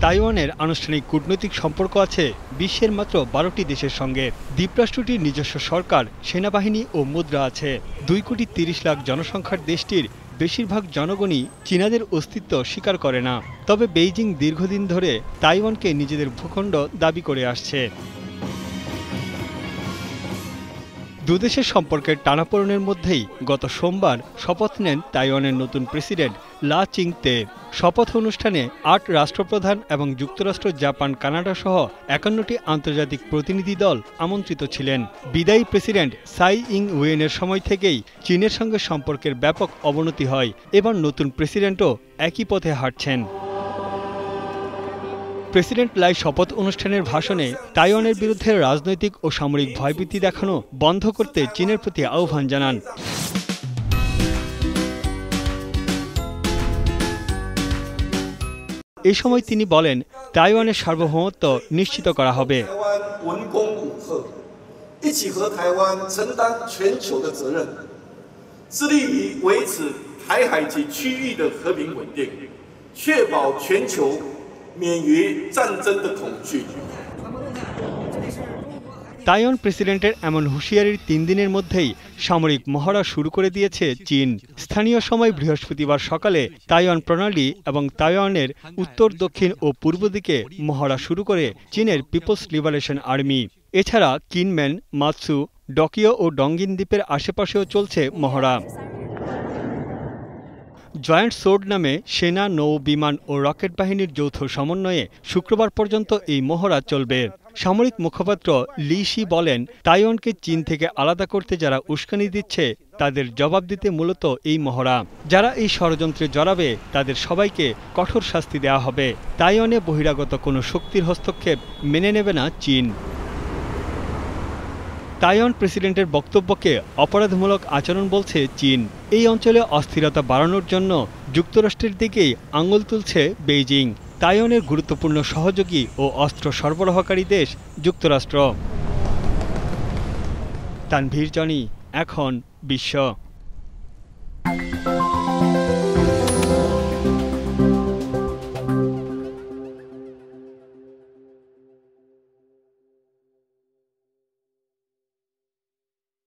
তাইওয়ানের আনুষ্ঠানিক কূটনৈতিক সম্পর্ক আছে বিশ্বের মাত্র 12টি দেশের সঙ্গে। দ্বীপরাষ্ট্রটির নিজস্ব সরকার, সেনাবাহিনী ও মুদ্রা আছে। 2,30,00,000 জনসংখ্যার দেশটির বেশিরভাগ জনগণই চীনাদের অস্তিত্ব স্বীকার করে না। তবে বেইজিং দীর্ঘদিন ধরে তাইওয়ানকে নিজেদের ভূখণ্ড দাবি করে আসছে। দুদেশের সম্পর্কের টানাপোড়েনের মধ্যেই গত সোমবার শপথ নেন তাইওয়ানের নতুন প্রেসিডেন্ট লা চিং-তে। শপথ অনুষ্ঠানে 8 রাষ্ট্রপ্রধান এবং যুক্তরাষ্ট্র, জাপান, কানাডা সহ 51টি আন্তর্জাতিক প্রতিনিধি দল আমন্ত্রিত ছিলেন। বিদায়ী প্রেসিডেন্ট সাই ইং-ওয়েনের সময় থেকেই চীনের সঙ্গে সম্পর্কের ব্যাপক অবনতি হয়। এবার নতুন প্রেসিডেন্টও একই পথে হাঁটছেন। প্রেসিডেন্ট লাই শপথ অনুষ্ঠানের ভাষণে তাইওয়ানের বিরুদ্ধে রাজনৈতিক ও সামরিক ভয়ভীতি দেখানো বন্ধ করতে চীনের প্রতি আহ্বান জানান। এই সময় তিনি বলেন, তাইওয়ানের সার্বভৌমত্ব নিশ্চিত করা হবে। তাইওয়ান প্রেসিডেন্টের এমন হুঁশিয়ারির 3 দিনের মধ্যেই সামরিক মহড়া শুরু করে দিয়েছে চীন। স্থানীয় সময় বৃহস্পতিবার সকালে তাইওয়ান প্রণালী এবং তাইওয়ানের উত্তর, দক্ষিণ ও পূর্ব দিকে মহড়া শুরু করে চীনের পিপলস লিবারেশন আর্মি। এছাড়া কিনমেন, মাতসু, ডকিও ও ডঙ্গিন দ্বীপের আশেপাশেও চলছে মহড়া। জয়েন্ট সোর্ড নামে সেনা, নৌ, বিমান ও রকেট বাহিনীর যৌথ সমন্বয়ে শুক্রবার পর্যন্ত এই মহড়া চলবে। সামরিক মুখপাত্র লি শি বলেন, তাইওয়ানকে চীন থেকে আলাদা করতে যারা উস্কানি দিচ্ছে তাদের জবাব দিতে মূলত এই মহড়া। যারা এই ষড়যন্ত্রে জড়াবে তাদের সবাইকে কঠোর শাস্তি দেওয়া হবে। তাইওয়ানে বহিরাগত কোনো শক্তির হস্তক্ষেপ মেনে নেবে না চীন। তাইওয়ান প্রেসিডেন্টের বক্তব্যকে অপরাধমূলক আচরণ বলছে চীন। এই অঞ্চলে অস্থিরতা বাড়ানোর জন্য যুক্তরাষ্ট্রের দিকেই আঙুল তুলছে বেইজিং। তাইওয়ানের গুরুত্বপূর্ণ সহযোগী ও অস্ত্র সরবরাহকারী দেশ যুক্তরাষ্ট্র। তানভীর জনি, এখন বিশ্ব।